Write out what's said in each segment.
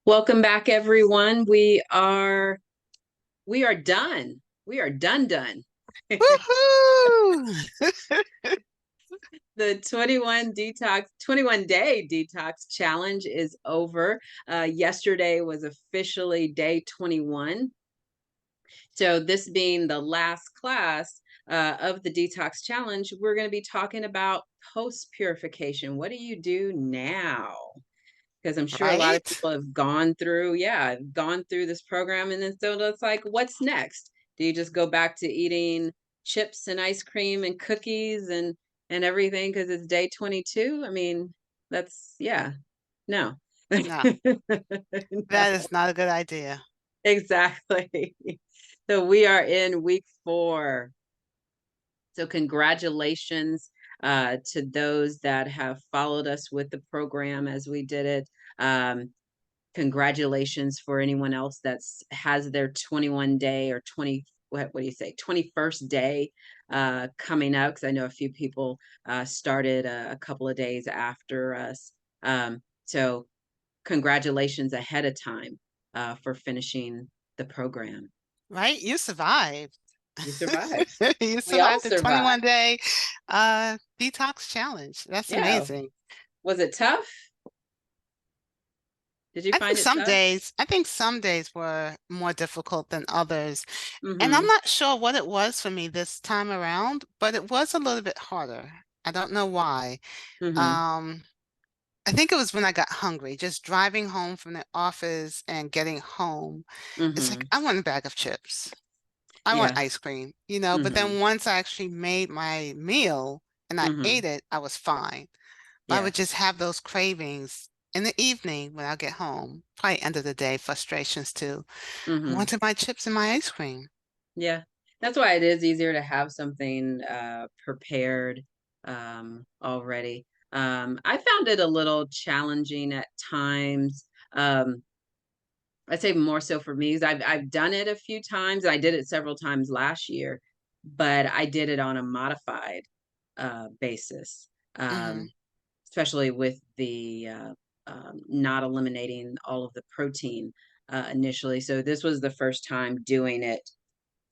Welcome back, everyone. We are done. We are done. Woohoo! The 21 day detox challenge is over. Yesterday was officially day 21. So this being the last class of the detox challenge, we're going to be talking about post purification. What do you do now? Because I'm sure a lot of Right? people have gone through this program, and then so it's like, what's next? Do you just go back to eating chips and ice cream and cookies and everything because it's day 22? I mean, that's yeah, no. No, No, that is not a good idea. exactly. So we are in week 4. So congratulations to those that have followed us with the program as we did it. Congratulations for anyone else that's has their 21 day or 20, what do you say, 21st day coming up, because I know a few people started a couple of days after us. So congratulations ahead of time for finishing the program. Right? You survived. You survived. You We all survived the survived. 21 day detox challenge. That's Yeah. amazing. Was it tough? Did you find it tough? I think some days were more difficult than others. And I'm Mm-hmm. not sure what it was for me this time around, but it was a little bit harder. I don't know why. Mm-hmm. Um, I think it was when I got hungry, just driving home from the office and getting home. It's like, Mm-hmm. I want a bag of chips. I want Yeah. ice cream, but Mm-hmm. then once I actually made my meal and I Mm-hmm. ate it, I was fine. But I Yeah. would just have those cravings in the evening when I get home, probably end of the day, frustrations too. I Mm-hmm. wanted my chips and my ice cream. Yeah. That's why it is easier to have something prepared already. I found it a little challenging at times. I'd say more so for me, because I've done it a few times. I did it several times last year, but I did it on a modified basis, Hmm. especially with the not eliminating all of the protein initially. So this was the first time doing it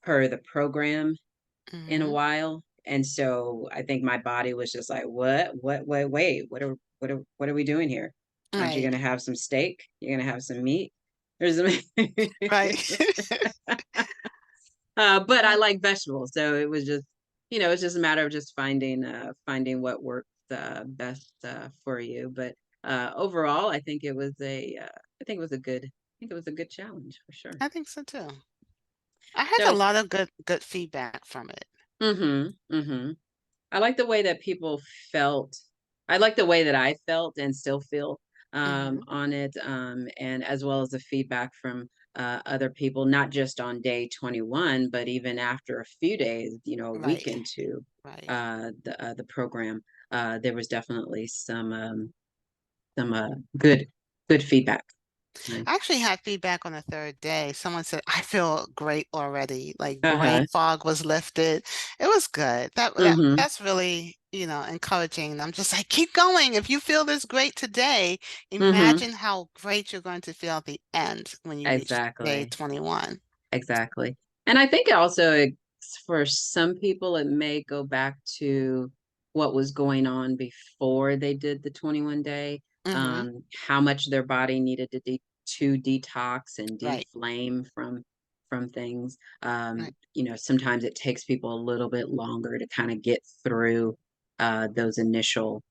per the program in a Hmm. while. And so I think my body was just like, wait, what are we doing here? Aren't you Right, going to have some steak? You're going to have some meat? There's some, right. but I like vegetables. So it was just, it's just a matter of just finding what works best for you. But overall, I think it was a good, I think it was a good challenge for sure. I think so too. I had a So, lot of good feedback from it. mm-hmm. I like the way that people felt. I like the way that I felt and still feel Hmm. on it, and as well as the feedback from other people, not just on day 21, but even after a few days, a week Right, into right. the program. There was definitely some good feedback. Right. I actually had feedback on the third day. Someone said, I feel great already. Like brain Uh-huh. fog was lifted. It was good. Mm-hmm. That's really, encouraging. I'm just like, keep going. If you feel this great today, Mm-hmm. imagine how great you're going to feel at the end when you reach day Exactly. 21. Exactly. And I think also for some people, it may go back to what was going on before they did the 21 day, Hmm. how much their body needed to detox and Right, deflame from things. right, Sometimes it takes people a little bit longer to kind of get through those initial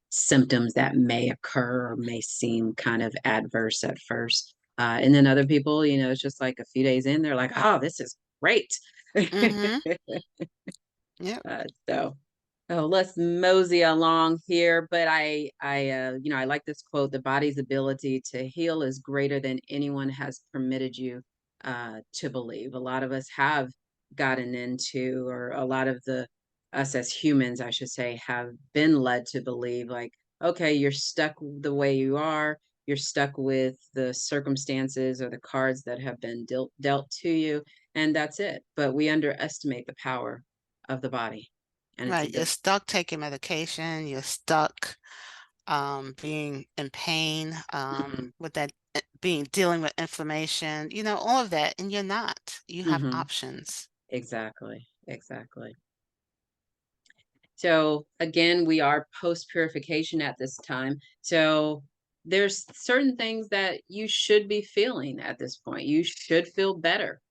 symptoms that may occur or may seem kind of adverse at first. And then other people, it's just like a few days in, they're like, oh, this is great. hmm. Yep, So, oh, let's mosey along here. But I like this quote: "The body's ability to heal is greater than anyone has permitted you to believe." A lot of us have gotten into, or a lot of us as humans, I should say, have been led to believe, like, okay, you're stuck the way you are. You're stuck with the circumstances or the cards that have been dealt to you, and that's it. But we underestimate the power of the body, and it's a right. You're good. stuck taking medication. You're stuck being in pain Mhm. with that being dealing with inflammation, all of that, and you're not. You have Mhm. options. Exactly, exactly. So again, we are post purification at this time. So there's certain things that you should be feeling at this point. You should feel better.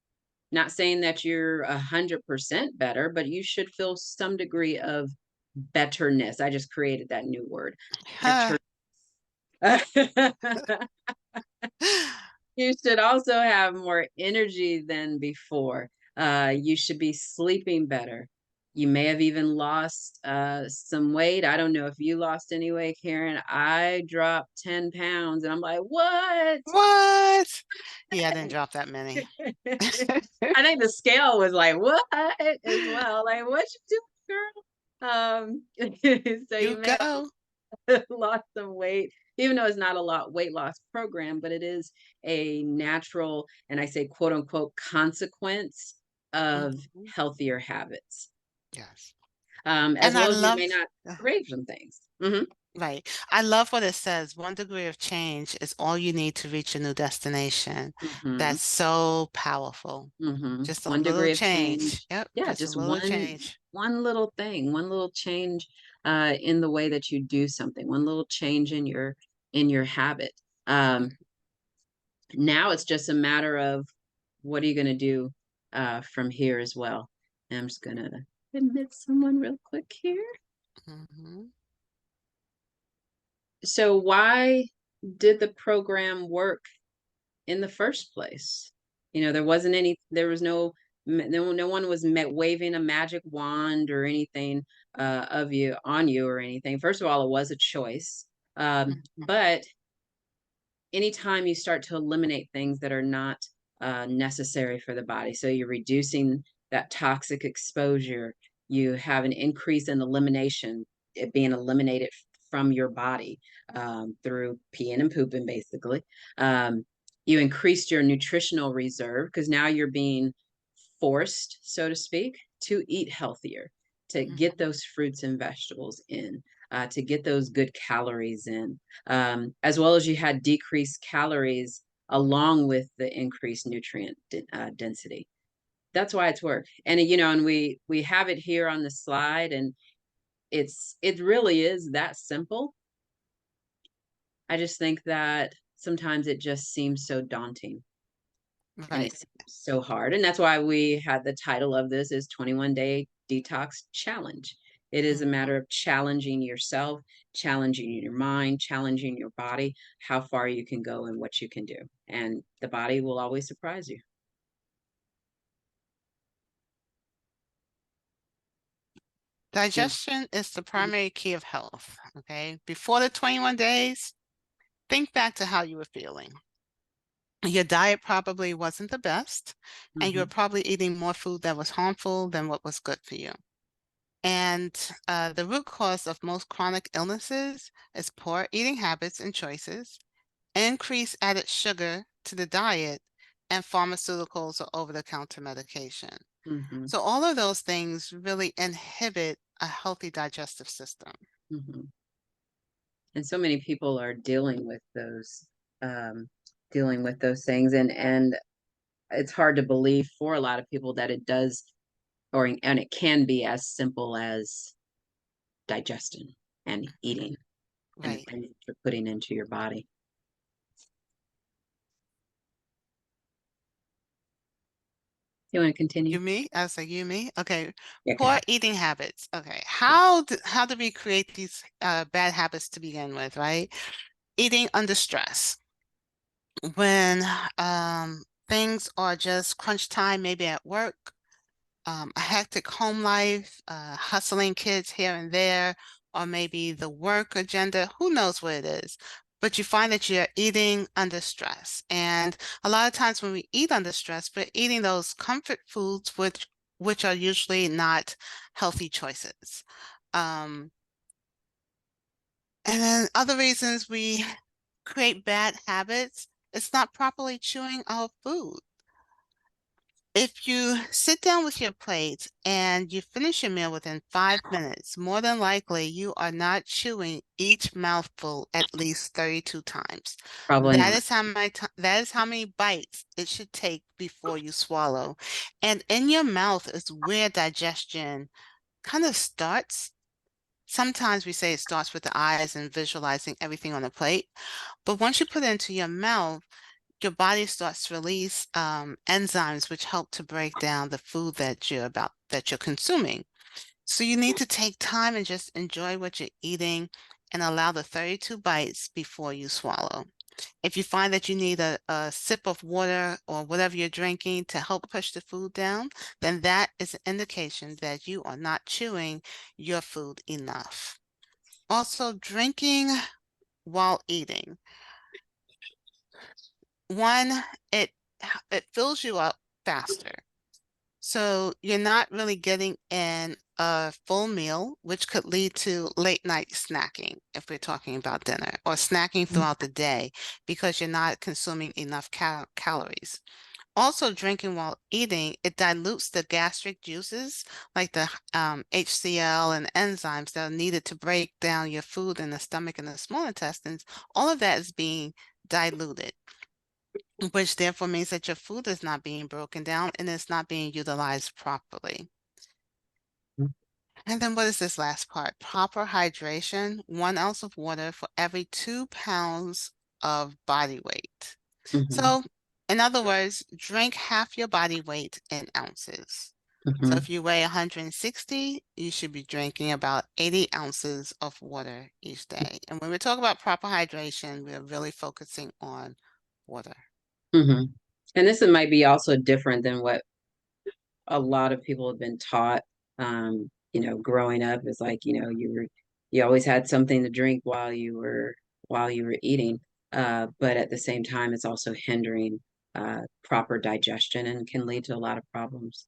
Not saying that you're 100% better, but you should feel some degree of betterness. I just created that new word. Better. You should also have more energy than before. You should be sleeping better. You may have even lost some weight. I don't know if you lost any weight, Karen. I dropped 10 pounds and I'm like, what? What? Yeah, I didn't drop that many. I think the scale was like, what as well? Like, what you doing, girl? So You you may go. lost some weight, even though it's not a lot weight loss program, but it is a natural, and I say quote unquote consequence of Mhm. healthier habits. Yes. As And I well as you may love, not crave some things. Hmm. right. I love what it says. 1 degree of change is all you need to reach a new destination. Hmm. That's so powerful. Hmm. Just a One little degree of change. change. Yep, Yeah, just a just little change. one little thing, one little change in the way that you do something, one little change in your habit. Um, Now it's just a matter of what are you going to do from here as well. And I'm just going to admit someone real quick here. Hmm. So, why did the program work in the first place? There wasn't any, there was no one was waving a magic wand or anything of you on you or anything. First of all, it was a choice. But anytime you start to eliminate things that are not necessary for the body, so you're reducing that toxic exposure, you have an increase in elimination, it being eliminated from your body through peeing and pooping, basically. Um, you increased your nutritional reserve because now you're being forced, so to speak, to eat healthier, to get Hmm. those fruits and vegetables in, to get those good calories in, as well as you had decreased calories along with the increased nutrient density. That's why it's work. And and we have it here on the slide, and it really is that simple. I just think that sometimes it just seems so daunting and Right. it's so hard. And that's why we had the title of this is 21-day detox challenge. It is a Hmm. matter of challenging yourself, challenging your mind, challenging your body, how far you can go and what you can do. And the body will always surprise you. So, Digestion is the primary key of health. Okay. Before the 21 days, think back to how you were feeling. Your diet probably wasn't the best, and you were mhm, probably eating more food that was harmful than what was good for you. And the root cause of most chronic illnesses is poor eating habits and choices, increased added sugar to the diet, and pharmaceuticals or over-the-counter medication. mhm, So all of those things really inhibit a healthy digestive system. mhm. And so many people are um, dealing with those things, and it's hard to believe for a lot of people that it does, and it can be as simple as digestion and eating and the Right. things that you're putting into your body. You want to continue? You, me? I was like, you, me? Okay. Yeah, go Poor ahead. eating habits. Okay. How do we create these bad habits to begin with, right? Eating under stress. When things are just crunch time, maybe at work, a hectic home life, hustling kids here and there, or maybe the work agenda, who knows what it is. But you find that you're eating under stress. And a lot of times when we eat under stress, we're eating those comfort foods, which are usually not healthy choices. Um, and then other reasons we create bad habits, it's not properly chewing our food. If you sit down with your plate and you finish your meal within 5 minutes, more than likely you are not chewing each mouthful at least 32 times. Probably That not. is that is how many bites it should take before you swallow. And in your mouth is where digestion kind of starts. Sometimes we say it starts with the eyes and visualizing everything on the plate. But once you put it into your mouth, your body starts to release enzymes which help to break down the food that you're consuming. So you need to take time and just enjoy what you're eating and allow the 32 bites before you swallow. If you find that you need a sip of water or whatever you're drinking to help push the food down, then that is an indication that you are not chewing your food enough. Also, drinking while eating. One, it it fills you up faster. So you're not really getting in a full meal, which could lead to late night snacking if we're talking about dinner, or snacking throughout the day because you're not consuming enough calories. Also, drinking while eating, it dilutes the gastric juices like the HCl and enzymes that are needed to break down your food in the stomach and the small intestines. All of that is being diluted, which therefore means that your food is not being broken down and it's not being utilized properly. And then what is this last part? Proper hydration, 1 ounce of water for every 2 pounds of body weight. Hmm. So, in other words, drink half your body weight in ounces. So Hmm. if you weigh 160, you should be drinking about 80 ounces of water each day. And when we talk about proper hydration, we're really focusing on water. Hmm. And this might be also different than what a lot of people have been taught. Growing up is like, you always had something to drink while you were eating. But at the same time, it's also hindering proper digestion and can lead to a lot of problems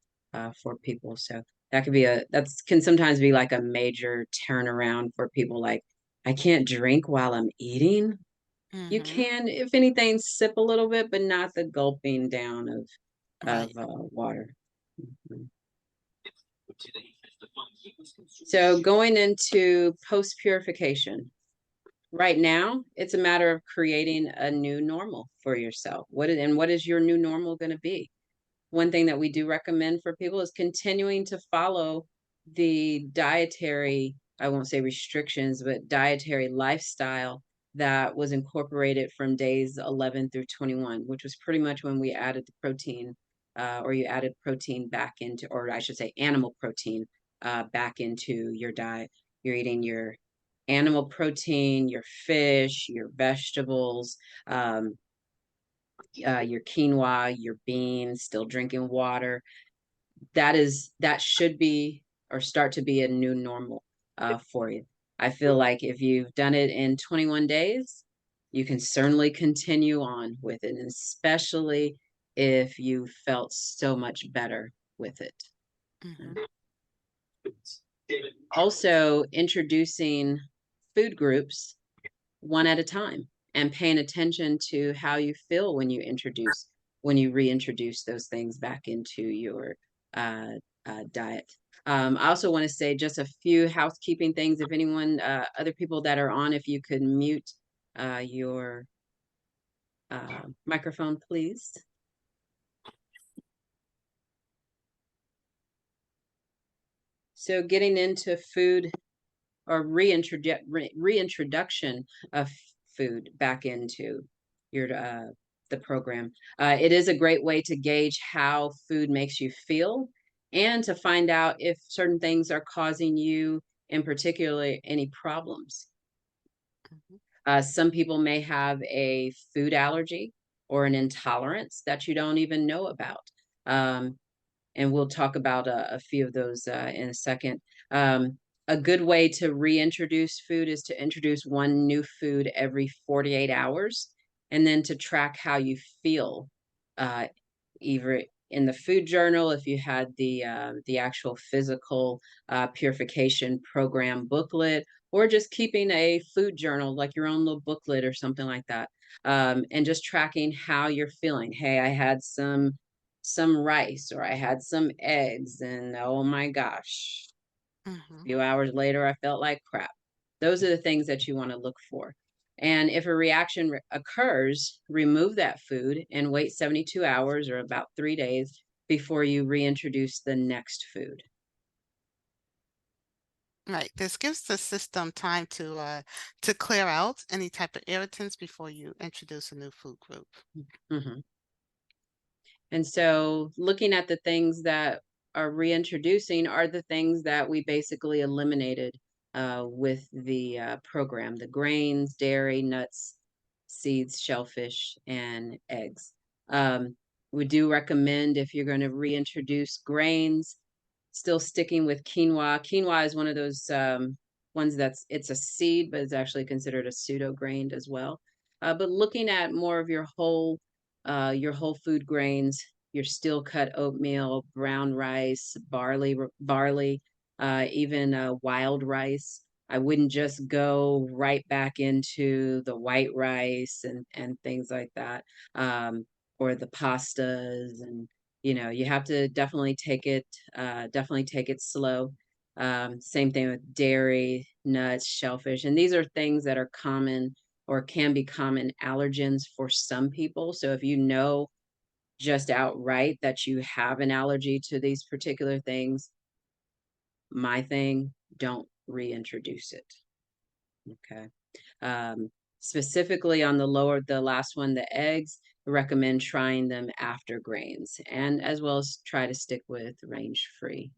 for people. So that's can sometimes be like a major turnaround for people. Like, I can't drink while I'm eating. You Mm-hmm. can, if anything, sip a little bit, but not the gulping down of Right. water. Mhm. So going into post purification, right now, it's a matter of creating a new normal for yourself. What is your new normal going to be? One thing that we do recommend for people is continuing to follow the dietary, I won't say restrictions, but dietary lifestyle that was incorporated from days 11 through 21, which was pretty much when we added the protein, or you added protein back into, or I should say animal protein, back into your diet. You're eating your animal protein, your fish, your vegetables, um, your quinoa, your beans, still drinking water. That should be or start to be a new normal for you. I feel like if you've done it in 21 days, you can certainly continue on with it, and especially if you felt so much better with it. Mm-hmm. Also, introducing food groups one at a time and paying attention to how you feel when you reintroduce those things back into your uh, diet. I also want to say just a few housekeeping things. If anyone, other people that are on, if you could mute your microphone, please. So getting into food or reintroduction of food back into your the program. It is a great way to gauge how food makes you feel and to find out if certain things are causing you in particular any problems. Mm-hmm. Some people may have a food allergy or an intolerance that you don't even know about. Um, and we'll talk about a few of those in a second. A good way to reintroduce food is to introduce one new food every 48 hours and then to track how you feel, uh, either in the food journal if you had the actual physical purification program booklet, or just keeping a food journal like your own little booklet or something like that, and just tracking how you're feeling. Hey, I had some rice or I had some eggs, and oh my gosh, a Hmm. few hours later I felt like crap. Those are the things that you want to look for. And if a reaction occurs, remove that food and wait 72 hours or about 3 days before you reintroduce the next food. Right. This gives the system time to clear out any type of irritants before you introduce a new food group. Mhm. And so looking at the things that are reintroducing are the things that we basically eliminated with the program, the grains, dairy, nuts, seeds, shellfish, and eggs. Um, we do recommend if you're going to reintroduce grains, still sticking with quinoa. Quinoa is one of those ones it's a seed, but it's actually considered a pseudo grain as well. But looking at more of your whole food grains, your steel cut oatmeal, brown rice, barley, even wild rice. I wouldn't just go right back into the white rice and things like that, or the pastas, and you have to definitely take it slow. Same thing with dairy, nuts, shellfish, and these are things that are common or can be common allergens for some people. So if you know just outright that you have an allergy to these particular things, my thing, don't reintroduce it. Okay. Specifically on the last one, the eggs, I recommend trying them after grains and as well as try to stick with range free.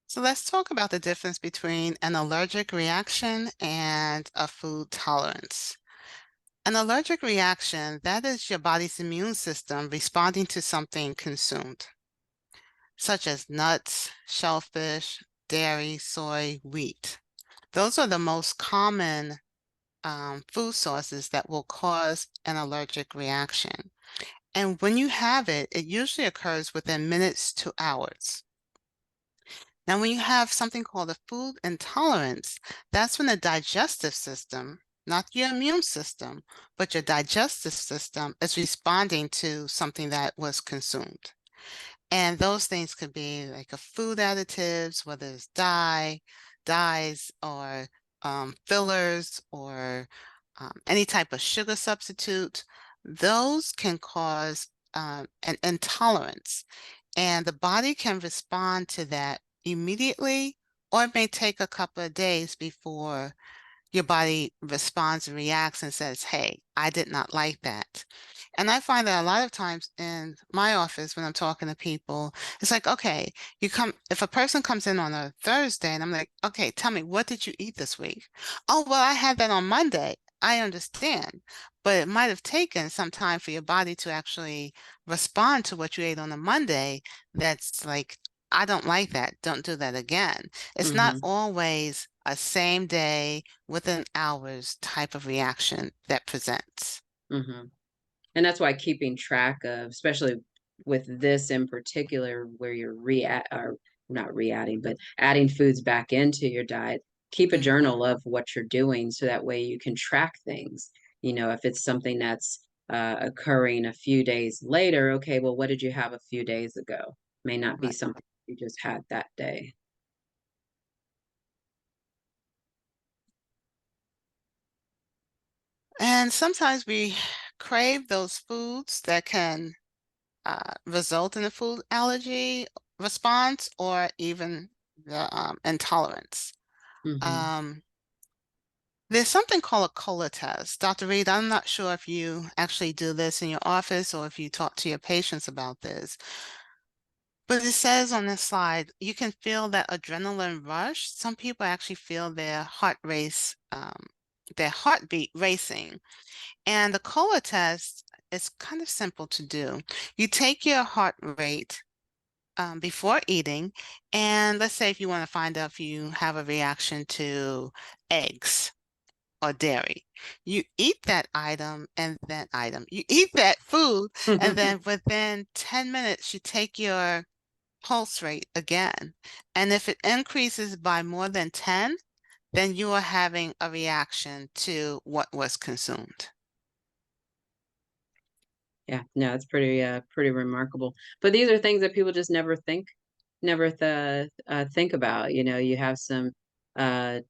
So let's talk about the difference between an allergic reaction and a food tolerance. An allergic reaction, that is your body's immune system responding to something consumed, such as nuts, shellfish, dairy, soy, wheat. Those are the most common food sources that will cause an allergic reaction. And when you have it, it usually occurs within minutes to hours. Now, when you have something called a food intolerance, that's when the digestive system, not your immune system, but your digestive system is responding to something that was consumed. And those things could be like a food additives, whether it's dyes, or fillers, or any type of sugar substitute. Those can cause an intolerance, and the body can respond to that immediately, or it may take a couple of days before your body responds and reacts and says, hey, I did not like that. And I find that a lot of times in my office when I'm talking to people, it's like, okay, if a person comes in on a Thursday and I'm like, okay, tell me, what did you eat this week? Oh, well, I had that on Monday. I understand, but it might have taken some time for your body to actually respond to what you ate on a Monday. That's like, I don't like that. Don't do that again. It's not Hmm. always a same day within hours type of reaction that presents. Hmm. And that's why keeping track of, especially with this in particular, where you're or not re-adding, but adding foods back into your diet, keep a Hmm. journal of what you're doing so that way you can track things. If it's something that's occurring a few days later, okay, well, what did you have a few days ago? May not be Right. something you just had that day. And sometimes we crave those foods that can result in a food allergy response or even the intolerance. Hmm. Um, there's something called a cola test. Dr. Reed, I'm not sure if you actually do this in your office or if you talk to your patients about this, but it says on this slide, you can feel that adrenaline rush. Some people actually feel their heartbeat racing. And the cola test is kind of simple to do. You take your heart rate before eating, and let's say if you want to find out if you have a reaction to eggs or dairy. You eat that you eat that food, and then within 10 minutes, you take your pulse rate again. And if it increases by more than 10, then you are having a reaction to what was consumed. Yeah, no, it's pretty remarkable. But these are things that people just never think about. You know, you have some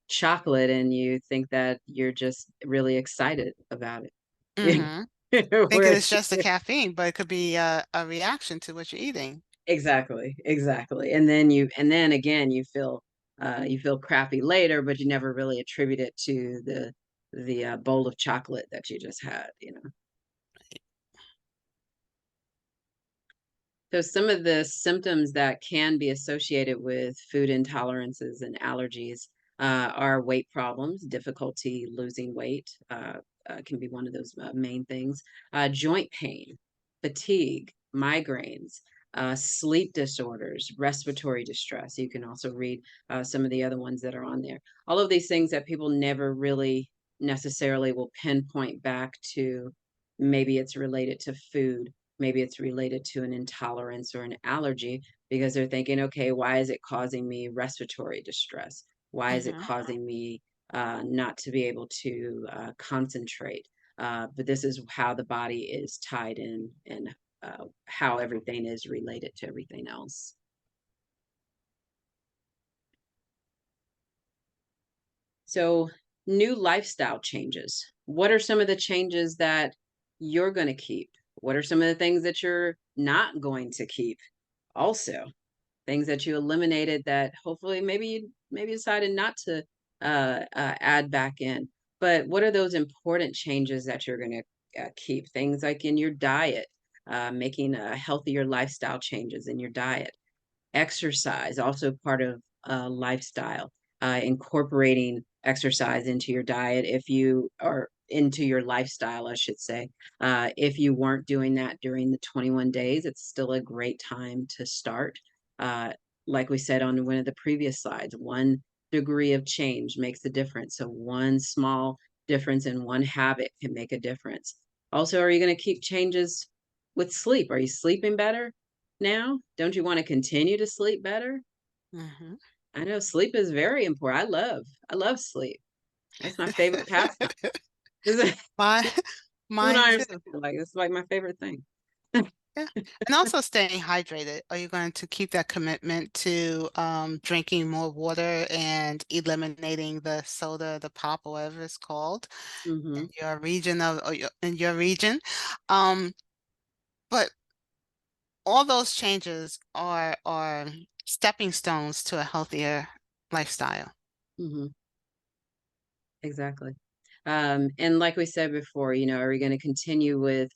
chocolate and you think that you're just really excited about it. Mm-hmm. Where Thinking it's it's just the caffeine, but it could be a reaction to what you're eating. exactly, exactly. And then again you feel crappy later, but you never really attribute it to the bowl of chocolate that you just had, you know. So some of the symptoms that can be associated with food intolerances and allergies are weight problems, difficulty losing weight can be one of those main things. Joint pain, fatigue, migraines, sleep disorders, respiratory distress. You can also read some of the other ones that are on there. All of these things that people never really necessarily will pinpoint back to. Maybe it's related to food. Maybe it's related to an intolerance or an allergy because they're thinking, okay, why is it causing me respiratory distress? Why is it Mm-hmm. causing me not to be able to concentrate? But this is how the body is tied in and how everything is related to everything else. So, new lifestyle changes. What are some of the changes that you're going to keep? What are some of the things that you're not going to keep? Also, things that you eliminated that hopefully maybe decided not to add back in. But what are those important changes that you're going to keep? Things like in your diet, making healthier lifestyle changes in your diet. Exercise, also part of lifestyle, incorporating exercise into your diet if you are into your lifestyle, I should say. If you weren't doing that during the 21 days, it's still a great time to start. Uh, like we said on one of the previous slides, 1 degree of change makes a difference. So one small difference in one habit can make a difference. Also, are you going to keep changes with sleep? Are you sleeping better now? Don't you want to continue to sleep better? Mm-hmm. I know sleep is very important. I love sleep. That's my favorite pastime. You Mine, and mine I are too. so like it's like my favorite thing. Yeah. And also staying hydrated. Are you going to keep that commitment to drinking more water and eliminating the soda, the pop, or whatever it's called in Hmm. your region in your region? Um, but all those changes are stepping stones to a healthier lifestyle. Hmm. Exactly. And like we said before, you know, are we going to continue with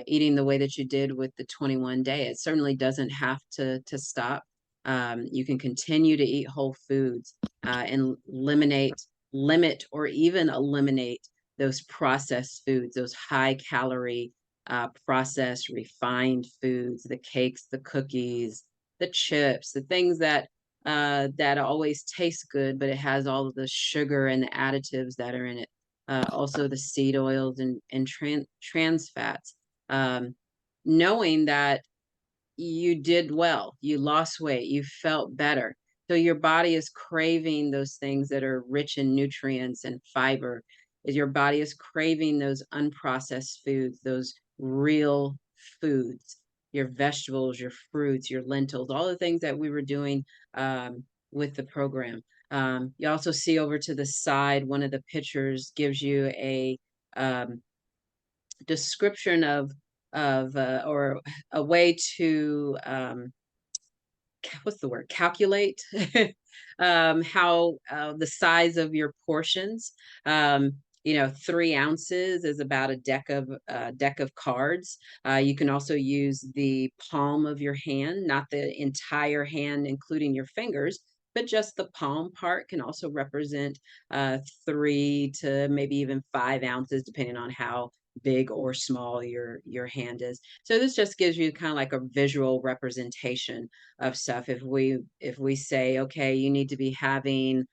eating the way that you did with the 21 day? It certainly doesn't have to stop. You can continue to eat whole foods and limit, or even eliminate those processed foods, those high calorie, processed, refined foods, the cakes, the cookies, the chips, the things that always tastes good, but it has all of the sugar and the additives that are in it. Also, the seed oils and trans fats. Um, Knowing that you did well, you lost weight, you felt better. So your body is craving those things that are rich in nutrients and fiber. Is your body is craving those unprocessed foods, those real foods, your vegetables, your fruits, your lentils, all the things that we were doing with the program. You also see over to the side, one of the pictures gives you a um, description of or a way to what's the word, calculate how the size of your portions. You know, 3 ounces is about a deck of cards. You can also use the palm of your hand, not the entire hand including your fingers, but just the palm part can also represent 3 to maybe even 5 ounces depending on how big or small your hand is. So this just gives you kind of like a visual representation of stuff. If we say, okay, you need to be having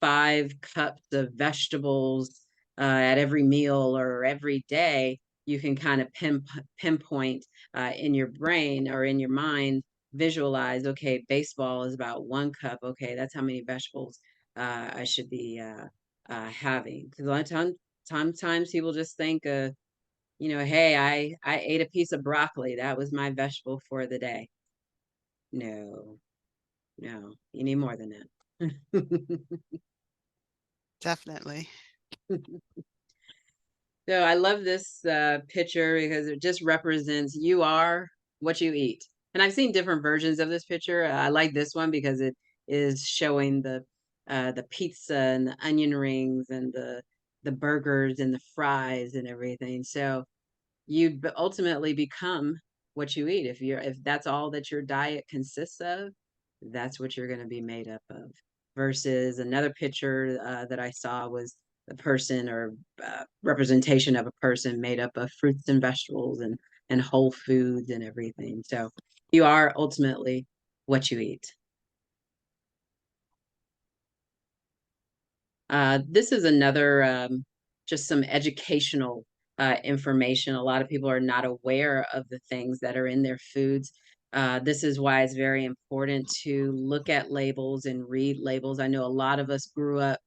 5 cups of vegetables at every meal or every day, you can kind of pinpoint in your brain or in your mind, visualize, okay, baseball is about 1 cup. Okay, that's how many vegetables. I should be having. Because a lot of sometimes people just think, hey, I ate a piece of broccoli. That was my vegetable for the day. No, no, you need more than that. Definitely. So I love this picture because it just represents you are what you eat. And I've seen different versions of this picture. I like this one because it is showing the pizza and the onion rings and the burgers and the fries and everything. So you ultimately become what you eat. If that's all that your diet consists of, that's what you're going to be made up of. Versus another picture that I saw was a person or representation of a person made up of fruits and vegetables and whole foods and everything. So you are ultimately what you eat. This is another just some educational information. A lot of people are not aware of the things that are in their foods. This is why it's very important to look at labels and read labels. I know a lot of us grew up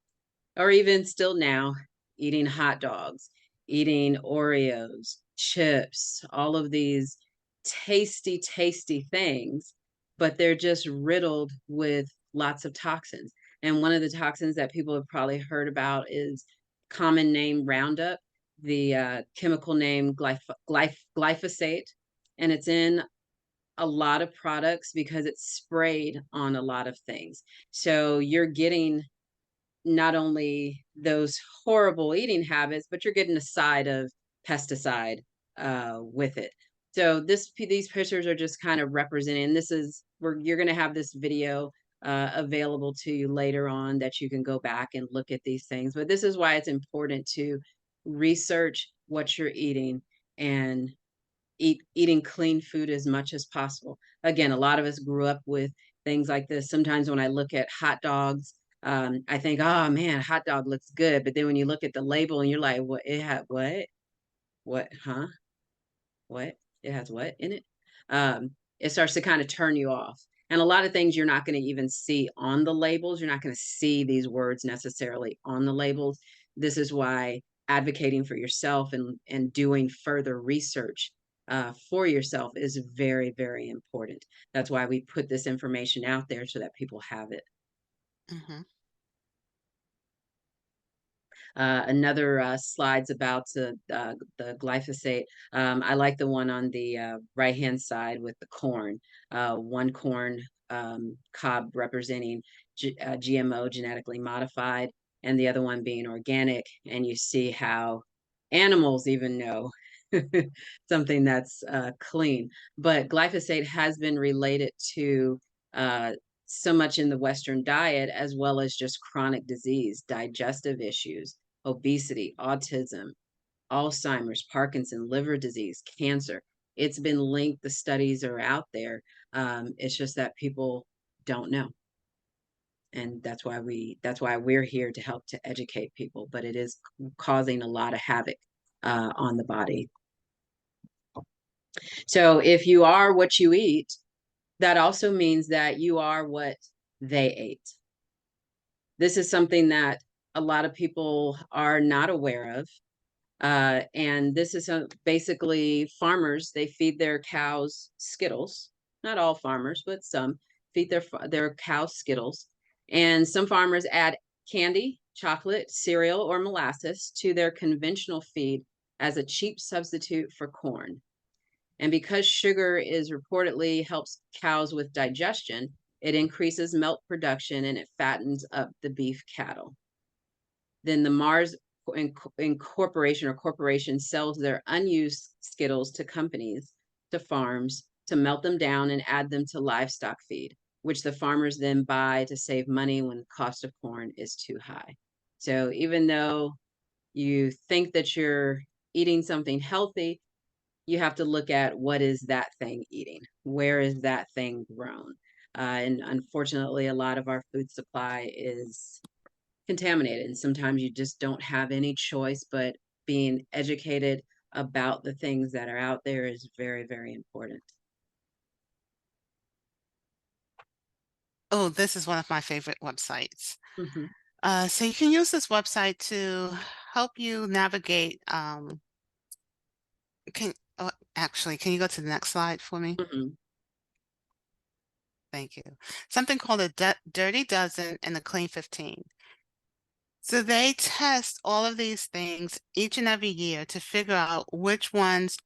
or even still now, eating hot dogs, eating Oreos, chips, all of these tasty, tasty things, but they're just riddled with lots of toxins. And one of the toxins that people have probably heard about is common name Roundup, the chemical name glyphosate, and it's in a lot of products because it's sprayed on a lot of things. So you're getting not only those horrible eating habits, but you're getting a side of pesticide with it. So these pictures are just kind of representing. This is where you're going to have this video available to you later on that you can go back and look at these things. But this is why it's important to research what you're eating and eating clean food as much as possible. Again, a lot of us grew up with things like this. Sometimes when I look at hot dogs, I think, oh man, hot dog looks good. But then when you look at the label and you're like, what it had what, huh? What? It has what in it? It starts to kind of turn you off. And a lot of things you're not going to even see on the labels. You're not going to see these words necessarily on the labels. This is why advocating for yourself and doing further research for yourself is very, very important. That's why we put this information out there so that people have it. Hmm. Another slides about the glyphosate. I like the one on the right hand side with the corn. One corn cob representing GMO, genetically modified, and the other one being organic. And you see how animals even know something that's clean. But glyphosate has been related to uh, so much in the Western diet, as well as just chronic disease, digestive issues, obesity, autism, Alzheimer's, Parkinson, liver disease, cancer. It's been linked. The studies are out there. It's just that people don't know. And that's why we're here to help to educate people, but it is causing a lot of havoc on the body. So if you are what you eat, that also means that you are what they ate. This is something that a lot of people are not aware of. And this is basically farmers, they feed their cows Skittles. Not all farmers, but some feed their cows Skittles. And some farmers add candy, chocolate, cereal, or molasses to their conventional feed as a cheap substitute for corn. And because sugar is reportedly helps cows with digestion, it increases milk production and it fattens up the beef cattle. Then the Mars Incorporation or corporation sells their unused Skittles to companies, to farms, to melt them down and add them to livestock feed, which the farmers then buy to save money when the cost of corn is too high. So even though you think that you're eating something healthy, you have to look at what is that thing eating? Where is that thing grown? And unfortunately, a lot of our food supply is contaminated. And sometimes you just don't have any choice, but being educated about the things that are out there is very, very important. Oh, this is one of my favorite websites. Mm-hmm. So you can use this website to help you navigate. Can Actually, can you go to the next slide for me? Mhm, Thank you. Something called a Dirty Dozen and a Clean 15. So they test all of these things each and every year to figure out which ones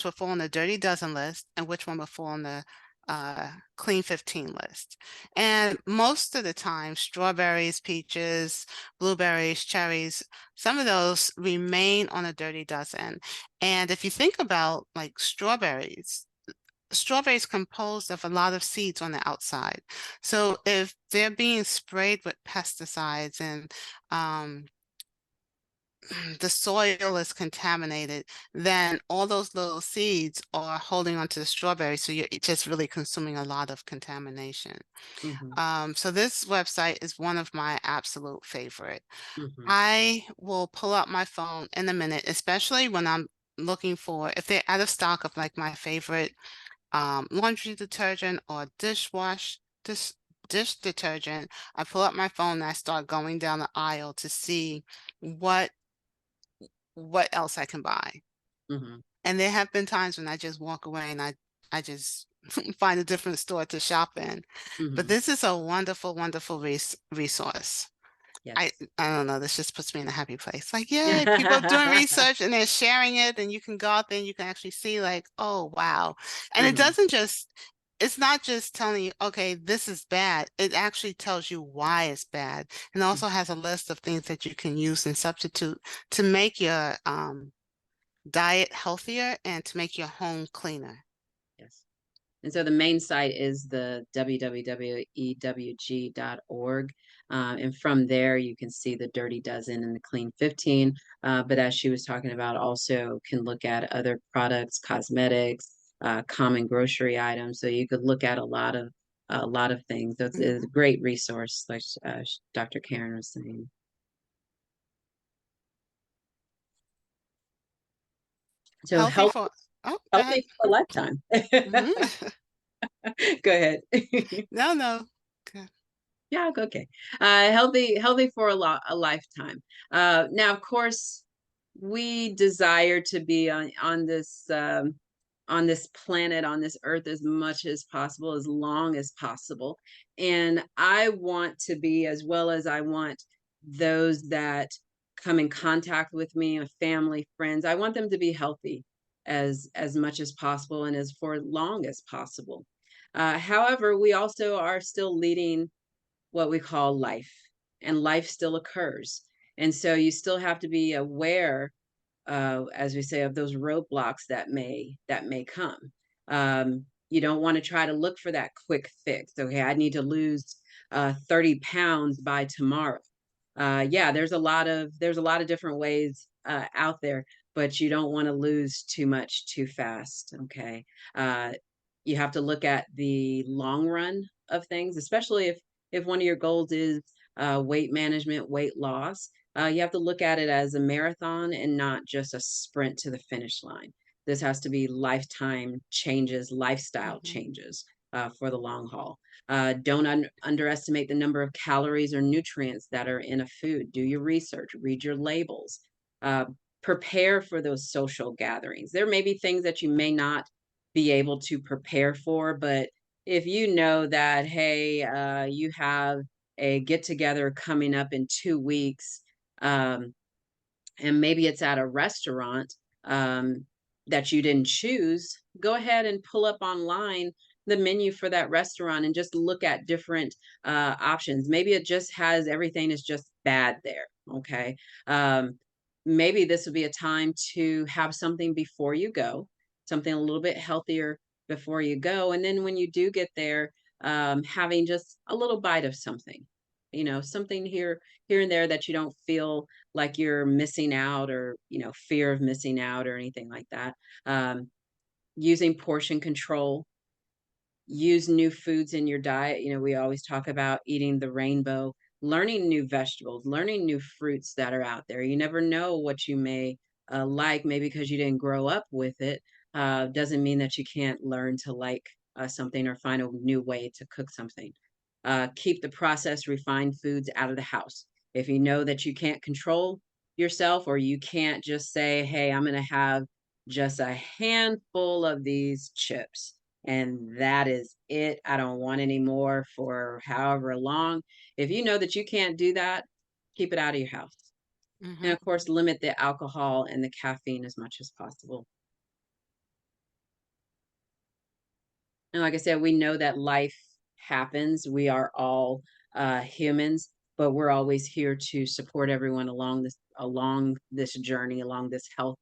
will fall on the Dirty Dozen list and which one will fall on the Clean 15 list. And most of the time, strawberries, peaches, blueberries, cherries, some of those remain on a Dirty Dozen. And if you think about like strawberries composed of a lot of seeds on the outside. So if they're being sprayed with pesticides and the soil is contaminated, then all those little seeds are holding onto the strawberry. So you're just really consuming a lot of contamination. mhm, So this website is one of my absolute favorite. mhm, I will pull up my phone in a minute, especially when I'm looking for, if they're out of stock of like my favorite laundry detergent or dish detergent. I pull up my phone and I start going down the aisle to see what what else I can buy. mhm, And there have been times when I just walk away and I just find a different store to shop in. But mhm. this is a wonderful, wonderful resource. I Yes. I don't know, this just puts me in a happy place. Like, yay, people are doing research and they're sharing it, and you can go out there and you can actually see like, oh wow. And Mhm, it's not just telling you, okay, this is bad. It actually tells you why it's bad, and mm, also has a list of things that you can use and substitute to make your diet healthier and to make your home cleaner. yes. And so the main site is the www.ewg.org. And from there, you can see the Dirty Dozen and the Clean 15. But as she was talking about, also can look at other products, cosmetics, common grocery items. So you could look at a lot of things. That's is a Mhm. great resource, like Dr. Karen was saying. So Healthy for, oh, go ahead. healthy for a lifetime. Mhm. Go ahead. No, no. Okay. Yeah, okay. Healthy for a lifetime. Now, of course, we desire to be on this planet, on this earth, as much as possible, as long as possible. And I want to be, as well as I want those that come in contact with me, family, friends. I want them to be healthy as much as possible and as for long as possible. However, we also are still leading what we call life, and life still occurs. And so you still have to be aware, as we say, of those roadblocks that may come. You don't want to try to look for that quick fix. Okay, I need to lose 30 pounds by tomorrow. Yeah, there's a lot of different ways out there, but you don't want to lose too much too fast. Okay, uh, you have to look at the long run of things, especially if one of your goals is weight management, weight loss. You have to look at it as a marathon and not just a sprint to the finish line. This has to be lifetime changes, lifestyle Mhm. changes for the long haul. Don't underestimate the number of calories or nutrients that are in a food. Do your research, read your labels, uh, prepare for those social gatherings. There may be things that you may not be able to prepare for, but if you know that, hey, you have a get together coming up in 2 weeks, um, and maybe it's at a restaurant that you didn't choose, go ahead and pull up online the menu for that restaurant and just look at different options. Maybe it just has everything is just bad there. Okay. Um, Maybe this would be a time to have something before you go, something a little bit healthier before you go. And then when you do get there, having just a little bite of something, something here and there that you don't feel like you're missing out or fear of missing out or anything like that. Using portion control, use new foods in your diet. We always talk about eating the rainbow, learning new vegetables, learning new fruits that are out there. You never know what you may like. Maybe because you didn't grow up with it, doesn't mean that you can't learn to like something or find a new way to cook something. Keep the processed refined foods out of the house. If you know that you can't control yourself, or you can't just say, hey, I'm going to have just a handful of these chips and that is it. I don't want any more for however long. If you know that you can't do that, keep it out of your house. And Mm-hmm. of course, limit the alcohol and the caffeine as much as possible. And like I said, we know that life happens. We are all humans, but we're always here to support everyone along this journey, along this health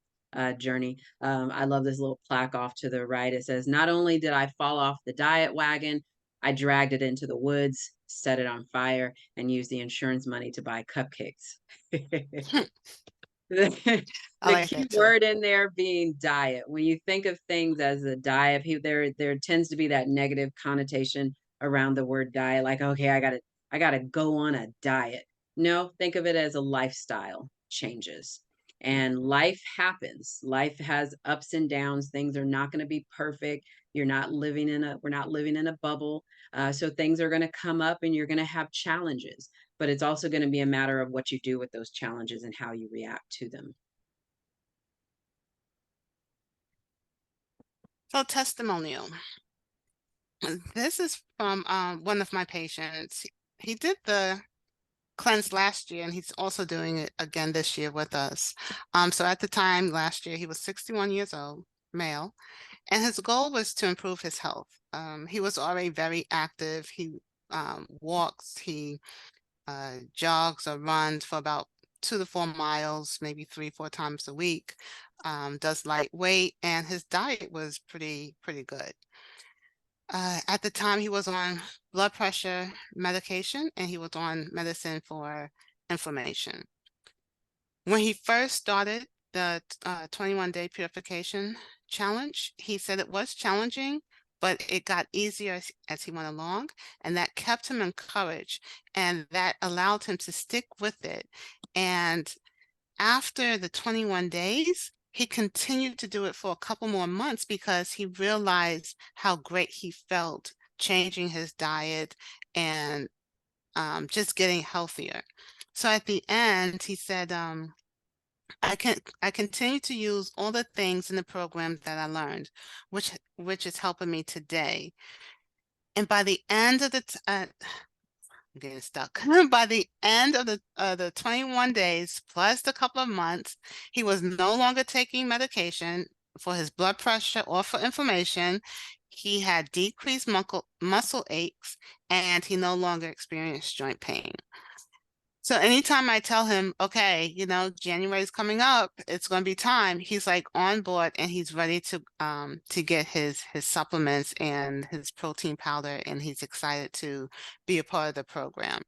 journey. I love this little plaque off to the right. It says, "Not only did I fall off the diet wagon, I dragged it into the woods, set it on fire, and used the insurance money to buy cupcakes." The I the like key that too. word in there being diet. When you think of things as a diet, there tends to be that negative connotation around the word diet, like, "Okay, I gotta go on a diet." No, think of it as a lifestyle changes. And Mhm. life happens. Life has ups and downs. Things are not gonna be perfect. We're not living in a bubble. So things are gonna come up and you're gonna have challenges, but it's also going to be a matter of what you do with those challenges and how you react to them. So testimonial. This is from one of my patients. He did the cleanse last year, and he's also doing it again this year with us. So at the time last year, he was 61 years old, male, and his goal was to improve his health. He was already very active. He walks, he jogs or runs for about 2 to 4 miles, maybe 3, 4 times a week. Does light weight, and his diet was pretty good. At the time, he was on blood pressure medication, and he was on medicine for inflammation. When he first started the 21-day purification challenge, he said it was challenging, but it got easier as he went along, and that kept him encouraged, and that allowed him to stick with it. And after the 21 days, he continued to do it for a couple more months because he realized how great he felt changing his diet and just getting healthier. So at the end, he said, I continue to use all the things in the program that I learned, which is helping me today. And by the end of I'm getting stuck. By the end of the 21 days plus the couple of months, he was no longer taking medication for his blood pressure or for inflammation. He had decreased muscle aches, and he no longer experienced joint pain. So anytime I tell him, okay, January's coming up, it's going to be time, he's like on board and he's ready to get his supplements and his protein powder, and he's excited to be a part of the program.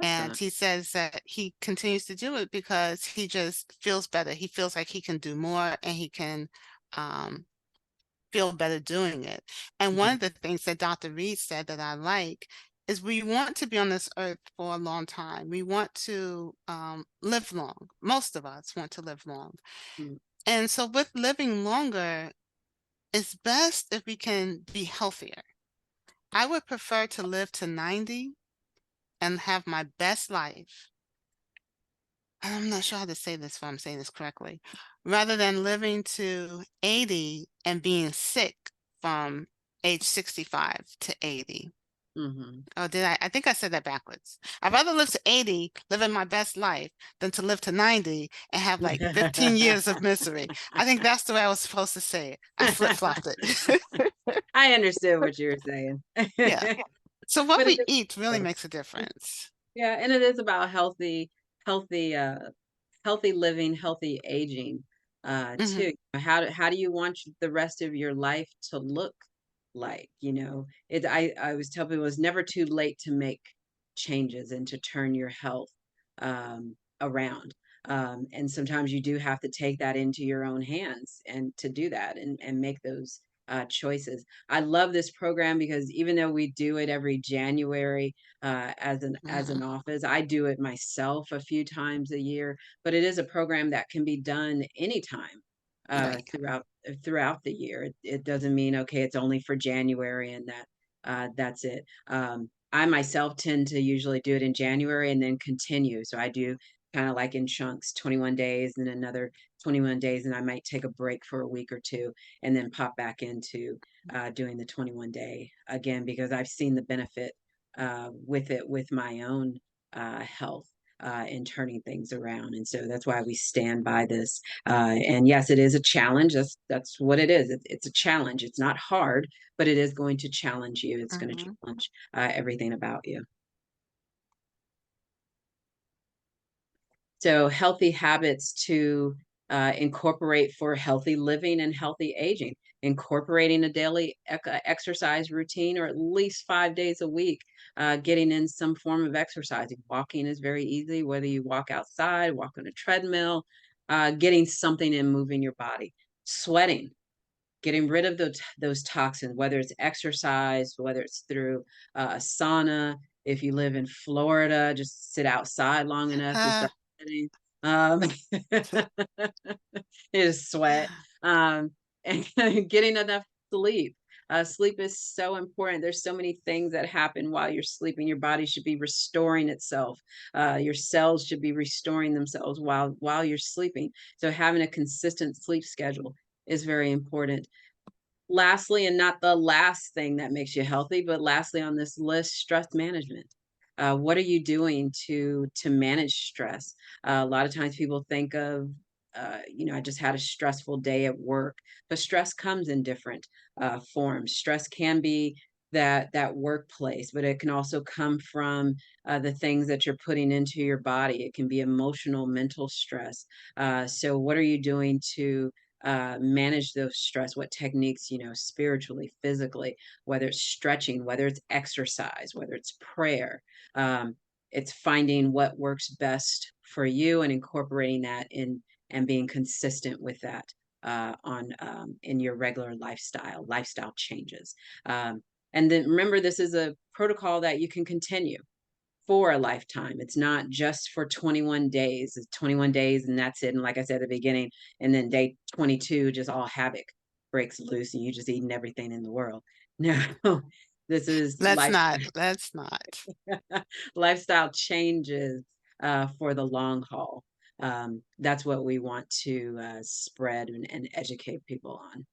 And Awesome. he says that he continues to do it because he just feels better. He feels like he can do more, and he can um feel better doing it. And one Mhm, of the things that Dr. Reed said that I like is we want to be on this earth for a long time. We want to live long. Most of us want to live long. mm. And so with living longer, it's best if we can be healthier. I would prefer to live to 90 and have my best life. I'm not sure how to say this if I'm saying this correctly. Rather than living to 80 and being sick from age 65 to 80. Mhm. Oh, did I? I think I said that backwards. I'd rather live to 80, living my best life, than to live to 90 and have like 15 years of misery. I think that's the way I was supposed to say it. I flip-flopped it. I understood what you were saying. Yeah. So what But it we is eat really both. makes a difference. Yeah, and it is about healthy, healthy living, healthy aging, Hmm. too. How do you want the rest of your life to look like? I always tell people it's never too late to make changes and to turn your health around. And sometimes you do have to take that into your own hands and to do that and make those choices. I love this program because even though we do it every January, as an Hmm. office. I do it myself a few times a year, but it is a program that can be done anytime Right. throughout the year. It doesn't mean okay, it's only for January and that's it. I myself tend to usually do it in January and then continue. So I do kind of like in chunks, 21 days and another 21 days, and I might take a break for a week or two and then pop back into doing the 21-day again because I've seen the benefit with it with my own health. In turning things around, and so that's why we stand by this. And yes, it is a challenge. That's what it is. It's a challenge. It's not hard, but it is going to challenge you. It's going to Hmm. challenge everything about you. So, healthy habits to incorporate for healthy living and healthy aging, incorporating a daily exercise routine or at least 5 days a week, getting in some form of exercise. Walking is very easy, whether you walk outside, walk on a treadmill, getting something in moving your body, sweating, getting rid of those toxins, whether it's exercise, whether it's through a sauna. If you live in Florida, just sit outside long enough to start sweating. Um, is sweat. And getting enough sleep. Sleep is so important. There's so many things that happen while you're sleeping. Your body should be restoring itself. Your cells should be restoring themselves while you're sleeping. So having a consistent sleep schedule is very important. Lastly, and not the last thing that makes you healthy, but lastly on this list, stress management. What are you doing to manage stress? A lot of times people think of, I just had a stressful day at work, but stress comes in different forms. Stress can be that workplace, but it can also come from the things that you're putting into your body. It can be emotional, mental stress. So, what are you doing to manage those stress? What techniques, spiritually, physically, whether it's stretching, whether it's exercise, whether it's prayer. um, it's finding what works best for you and incorporating that in and being consistent with that on in your regular lifestyle changes. And then remember, this is a protocol that you can continue for a lifetime. It's not just for 21 days. It's 21 days and that's it. And like I said at the beginning, and then day 22, just all havoc breaks loose and you just eating everything in the world. No, this is Let's life not. Let's not. lifestyle changes for the long haul. That's what we want to spread and educate people on.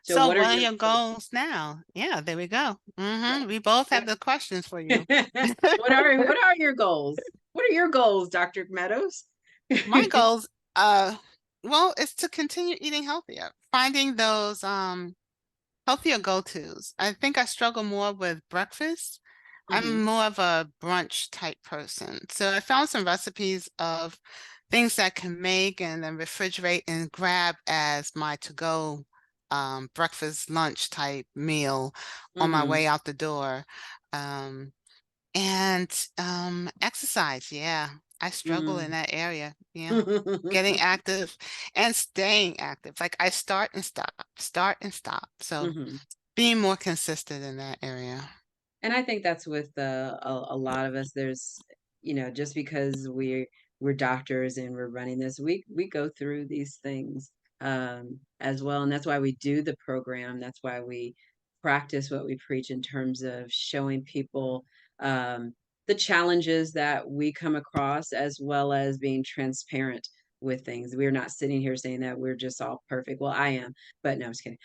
So, So what are what are your your goals? goals now? Yeah, there we go. Right. We both have What the questions for you. what are your goals? What are your goals, Dr. Meadows? My goals, uh, well, it's to continue eating healthier, finding those healthier go-tos. I think I struggle more with breakfast. I'm Mhm, more of a brunch type person. So I found some recipes of things that I can make and then refrigerate and grab as my to-go breakfast, lunch type meal on my mhm, way out the door. Um, and exercise, yeah. I struggle in mm. that area. Yeah. Getting active and staying active. Like I start and stop, start and stop. So Mhm. being more consistent in that area. And I think that's with a lot of us. There's, just because we're doctors and we're running this, we go through these things as well, and that's why we do the program. That's why we practice what we preach in terms of showing people um, the challenges that we come across, as well as being transparent with things. We're not sitting here saying that we're just all perfect. Well, I am, but no, I'm just kidding.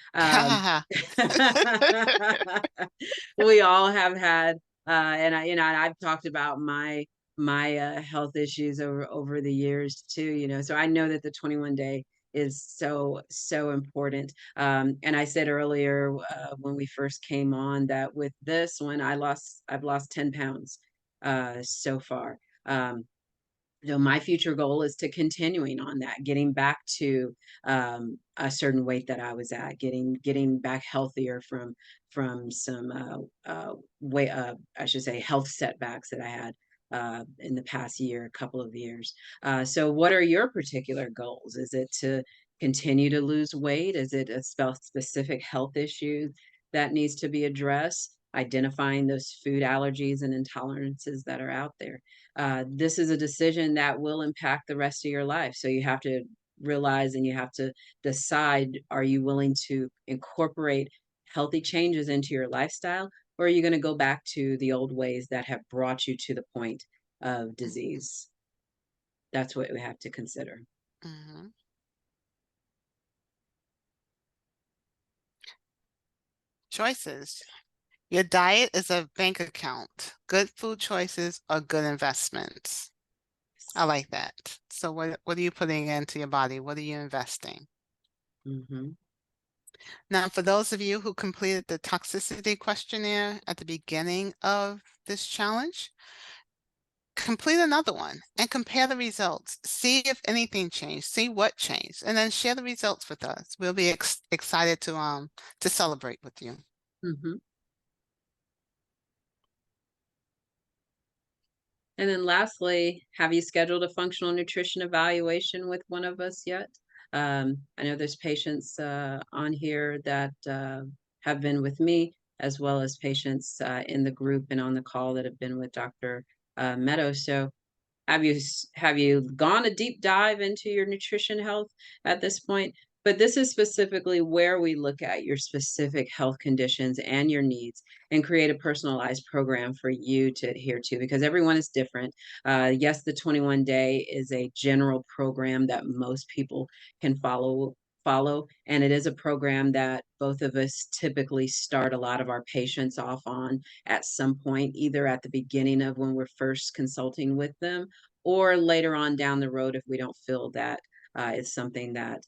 We all have had and I've talked about my health issues over the years too, so I know that the 21 day is so important. And I said earlier when we first came on that with this one I've lost 10 pounds so far. So my future goal is to continuing on that, getting back to a certain weight that I was at, getting back healthier from some way I should say health setbacks that I had in the past year, a couple of years. So, what are your particular goals? Is it to continue to lose weight? Is it a specific health issue that needs to be addressed? Identifying those food allergies and intolerances that are out there. This is a decision that will impact the rest of your life. So you have to realize and you have to decide, are you willing to incorporate healthy changes into your lifestyle, or are you going to go back to the old ways that have brought you to the point of Mhm. disease? That's what we have to consider. Mhm. Choices. Your diet is a bank account. Good food choices are good investments. I like that. So what are you putting into your body? What are you investing? Hmm. Now, for those of you who completed the toxicity questionnaire at the beginning of this challenge, complete another one and compare the results. See if anything changed, see what changed, and then share the results with us. We'll be excited to celebrate with you. Hmm. And then lastly, have you scheduled a functional nutrition evaluation with one of us yet? I know there's patients on here that have been with me, as well as patients in the group and on the call that have been with Dr. Meadows. So have you gone a deep dive into your nutrition health at this point? But this is specifically where we look at your specific health conditions and your needs and create a personalized program for you to adhere to because everyone is different. Yes, the 21 day is a general program that most people can follow, and it is a program that both of us typically start a lot of our patients off on at some point, either at the beginning of when we're first consulting with them or later on down the road if we don't feel that it's something that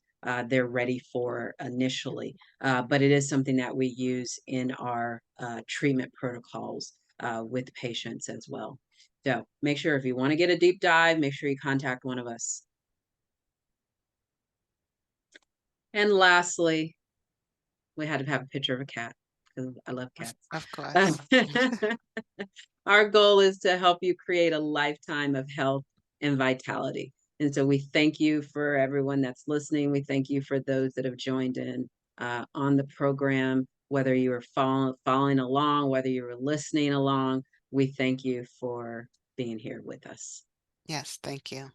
they're ready for initially. But it is something that we use in our treatment protocols with patients as well. So make sure if you want to get a deep dive, make sure you contact one of us. And lastly, we had to have a picture of a cat because I love cats. Of course. Our goal is to help you create a lifetime of health and vitality. And so we thank you for everyone that's listening. We thank you for those that have joined in on the program, whether you were following along, whether you were listening along. We thank you for being here with us. Yes, thank you.